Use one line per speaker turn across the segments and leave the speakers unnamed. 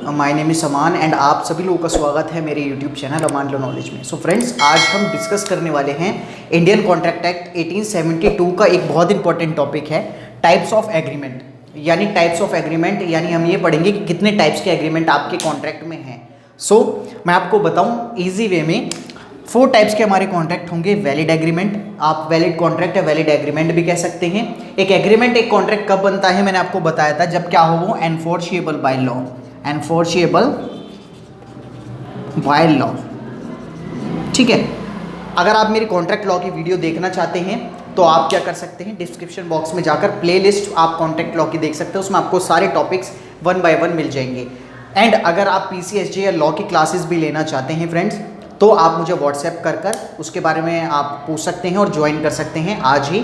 My name is Aman and आप सभी लोगों का स्वागत है मेरे यूट्यूब चैनल अमान लो नॉलेज में। सो फ्रेंड्स, आज हम डिस्कस करने वाले हैं इंडियन कॉन्ट्रैक्ट एक्ट 1872 का एक बहुत इंपॉर्टेंट टॉपिक है टाइप्स ऑफ एग्रीमेंट। यानी टाइप्स ऑफ एग्रीमेंट यानी हम ये पढ़ेंगे कि कितने टाइप्स के एग्रीमेंट आपके कॉन्ट्रैक्ट में हैं। सो मैं आपको बताऊँ ईजी वे में, 4 टाइप्स के हमारे कॉन्ट्रैक्ट होंगे। वैलिड एग्रीमेंट, आप वैलिड कॉन्ट्रैक्ट या वैलिड एग्रीमेंट भी कह सकते हैं। एक एग्रीमेंट, एक कॉन्ट्रैक्ट कब बनता है मैंने आपको बताया था, जब क्या हो वो enforceable by law, enforceable by law. ठीक है, अगर आप मेरी कॉन्ट्रैक्ट लॉ की वीडियो देखना चाहते हैं तो आप क्या कर सकते हैं, डिस्क्रिप्शन बॉक्स में जाकर प्लेलिस्ट आप कॉन्ट्रैक्ट लॉ की देख सकते हैं, उसमें आपको सारे टॉपिक्स 1 बाय 1 मिल जाएंगे। एंड अगर आप PCSJ या लॉ की क्लासेस भी लेना चाहते हैं फ्रेंड्स, तो आप मुझे व्हाट्सएप कर उसके बारे में आप पूछ सकते हैं और ज्वाइन कर सकते हैं आज ही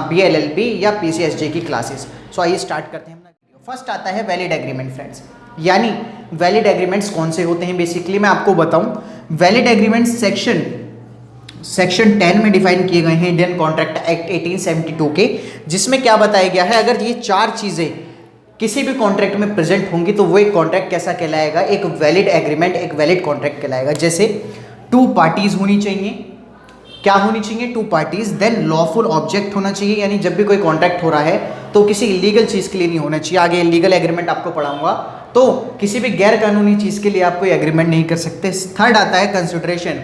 BLLB या PCSJ की क्लासेस। सो आइए स्टार्ट करते हैं अपना वीडियो। फर्स्ट आता है वैलिड एग्रीमेंट फ्रेंड्स। यानी वैलिड एग्रीमेंट्स कौन से होते हैं, बेसिकली मैं आपको बताऊं। वैलिड एग्रीमेंट्स सेक्शन 10 में डिफाइन किए गए हैं इंडियन कॉन्ट्रैक्ट एक्ट 1872 के, जिसमें क्या बताया गया है, अगर ये 4 चीज़ें किसी भी कॉन्ट्रैक्ट में प्रेजेंट होंगी तो वो एक कॉन्ट्रैक्ट कैसा कहलाएगा, एक वैलिड एग्रीमेंट, एक वैलिड कॉन्ट्रैक्ट कहलाएगा। जैसे 2 पार्टीज होनी चाहिए, क्या होनी चाहिए, 2 पार्टीज, देन लॉफुल ऑब्जेक्ट होना चाहिए, यानी जब भी कोई कॉन्ट्रैक्ट हो रहा है तो किसी इलीगल चीज़ के लिए नहीं होना चाहिए। आगे इलीगल एग्रीमेंट आपको पढ़ाऊंगा, तो किसी भी गैर कानूनी चीज़ के लिए आप कोई एग्रीमेंट नहीं कर सकते। थर्ड आता है कंसिडरेशन।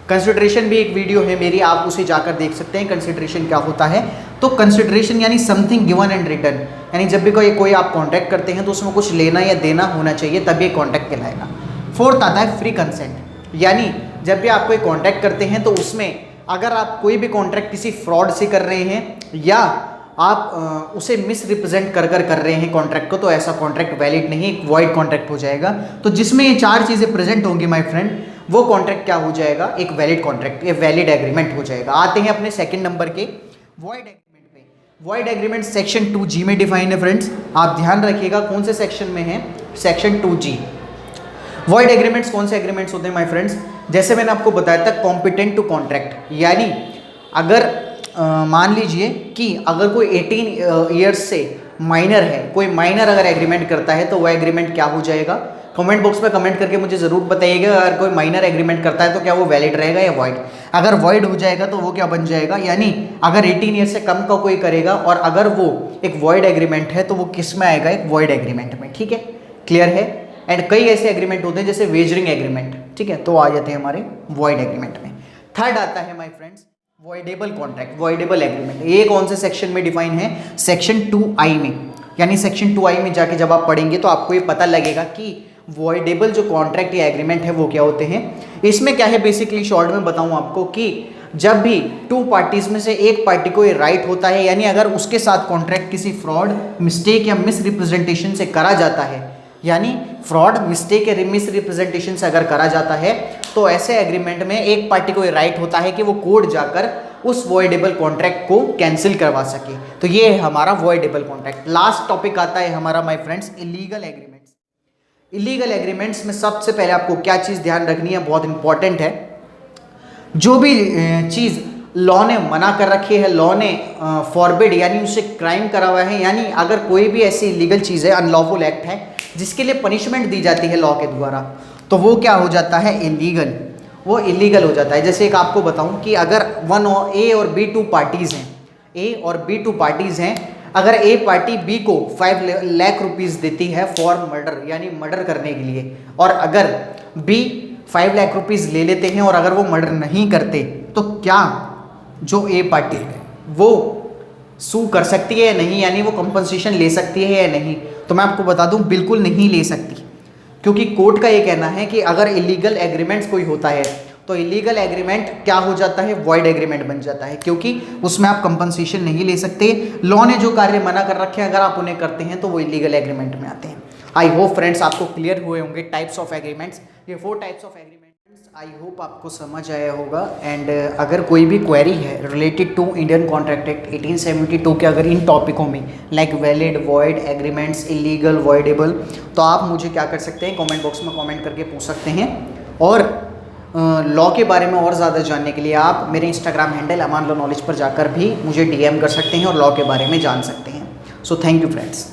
कंसिडरेशन भी एक वीडियो है मेरी, आप उसे जाकर देख सकते हैं कंसिडरेशन क्या होता है। तो कंसिडरेशन यानी समथिंग गिवन एंड रिटर्न, यानी जब भी कोई आप कॉन्ट्रैक्ट करते हैं तो उसमें कुछ लेना या देना होना चाहिए, तभी एक कॉन्ट्रैक्ट कहलाएगा। फोर्थ आता है फ्री कंसेंट, यानी जब भी आप कोई कॉन्ट्रैक्ट करते हैं तो उसमें अगर आप कोई भी कॉन्ट्रैक्ट किसी फ्रॉड से कर रहे हैं या आप उसे मिस रिप्रेजेंट कर रहे हैं कॉन्ट्रैक्ट को, तो ऐसा कॉन्ट्रैक्ट वैलिड नहीं, एक वॉइड कॉन्ट्रैक्ट हो जाएगा। तो जिसमें ये 4 चीज़ें प्रेजेंट होंगी माय फ्रेंड, वो कॉन्ट्रैक्ट क्या हो जाएगा, एक वैलिड कॉन्ट्रैक्ट, ये वैलिड एग्रीमेंट हो जाएगा। आते हैं अपने सेकंड नंबर के वॉइड एग्रीमेंट पे। वॉइड एग्रीमेंट सेक्शन 2G में डिफाइन है फ्रेंड्स, आप ध्यान रखिएगा कौन से सेक्शन में है, सेक्शन 2G। वॉइड एग्रीमेंट्स कौन से एग्रीमेंट्स होते हैं माय फ्रेंड्स, जैसे मैंने आपको बताया था कॉम्पिटेंट टू कॉन्ट्रैक्ट, यानी अगर मान लीजिए कि अगर कोई 18 ईयर्स से माइनर है, कोई माइनर अगर एग्रीमेंट करता है तो वह एग्रीमेंट क्या हो जाएगा, कमेंट बॉक्स में कमेंट करके मुझे ज़रूर बताइएगा। अगर कोई माइनर एग्रीमेंट करता है तो क्या वो वैलिड रहेगा या वॉइड। अगर वॉइड हो जाएगा तो वो क्या बन जाएगा, यानी अगर 18 ईयर से कम का कोई करेगा और अगर वो एक वॉइड एग्रीमेंट है तो वो किस में आएगा, एक वॉइड एग्रीमेंट में। ठीक है, क्लियर है। एंड कई ऐसे एग्रीमेंट होते हैं जैसे वेजरिंग एग्रीमेंट, ठीक है, तो आ जाते हैं हमारे वॉइड एग्रीमेंट में। थर्ड आता है my friends voidable contract, voidable agreement. ये कौन से सेक्शन में डिफाइन है, सेक्शन 2I में। यानी सेक्शन 2I में जाके जब आप पढ़ेंगे तो आपको ये पता लगेगा कि वॉइडेबल जो कॉन्ट्रैक्ट या एग्रीमेंट है वो क्या होते हैं। इसमें क्या है, बेसिकली शॉर्ट में बताऊं आपको कि जब भी 2 पार्टीज में से एक पार्टी को ये राइट होता है, यानी अगर उसके साथ कॉन्ट्रैक्ट किसी फ्रॉड, मिस्टेक या मिस रिप्रेजेंटेशन से करा जाता है, यानी फ्रॉड, मिस्टेक या मिस रिप्रेजेंटेशन से अगर करा जाता है, तो ऐसे एग्रीमेंट में एक पार्टी को ये राइट होता है कि वो कोर्ट जाकर उस वॉइडेबल कॉन्ट्रैक्ट को कैंसिल करवा सके। तो ये है हमारा वॉइडेबल कॉन्ट्रैक्ट। लास्ट टॉपिक आता है हमारा my friends illegal agreements. Illegal agreements में सबसे पहले आपको क्या चीज़ ध्यान रखनी है, बहुत इंपॉर्टेंट है, जो भी चीज़ लॉ ने मना कर रखी है, लॉ ने फॉरबिड यानी उससे क्राइम करा हुआ है, यानी अगर कोई भी ऐसी इलीगल चीज़ है, अनलॉफुल एक्ट है जिसके लिए पनिशमेंट दी जाती है लॉ के द्वारा, तो वो क्या हो जाता है, इलीगल, वो इलीगल हो जाता है। जैसे एक आपको बताऊं कि अगर A और B 2 पार्टीज़ हैं, A और B 2 पार्टीज़ हैं, अगर A पार्टी B को 5 लाख रुपीज़ देती है फॉर मर्डर, यानी मर्डर करने के लिए, और अगर B 5 लाख रुपीज़ ले लेते हैं और अगर वो मर्डर नहीं करते, तो क्या जो A पार्टी है वो सू कर सकती है या नहीं, यानी वो कंपनसेशन ले सकती है या नहीं। तो मैं आपको बता दूं, बिल्कुल नहीं ले सकती, क्योंकि कोर्ट का ये कहना है कि अगर इलीगल एग्रीमेंट्स कोई होता है तो इलीगल एग्रीमेंट क्या हो जाता है, वॉइड एग्रीमेंट बन जाता है, क्योंकि उसमें आप कंपनसेशन नहीं ले सकते। लॉ ने जो कार्य मना कर रखे हैं अगर आप उन्हें करते हैं तो वो इलीगल एग्रीमेंट में आते हैं। आई होप फ्रेंड्स आपको क्लियर हुए होंगे टाइप्स ऑफ एग्रीमेंट्स, ये 4 types of agreements I hope आपको समझ आया होगा। एंड अगर कोई भी क्वेरी है related to Indian Contract Act 1872 के, अगर इन टॉपिकों में like valid, void agreements, illegal, voidable, तो आप मुझे क्या कर सकते हैं, कमेंट बॉक्स में कमेंट करके पूछ सकते हैं। और लॉ के बारे में और ज़्यादा जानने के लिए आप मेरे इंस्टाग्राम हैंडल अमान लो नॉलेज पर जाकर भी मुझे DM कर सकते हैं और लॉ के बारे में जान सकते हैं। So thank you friends.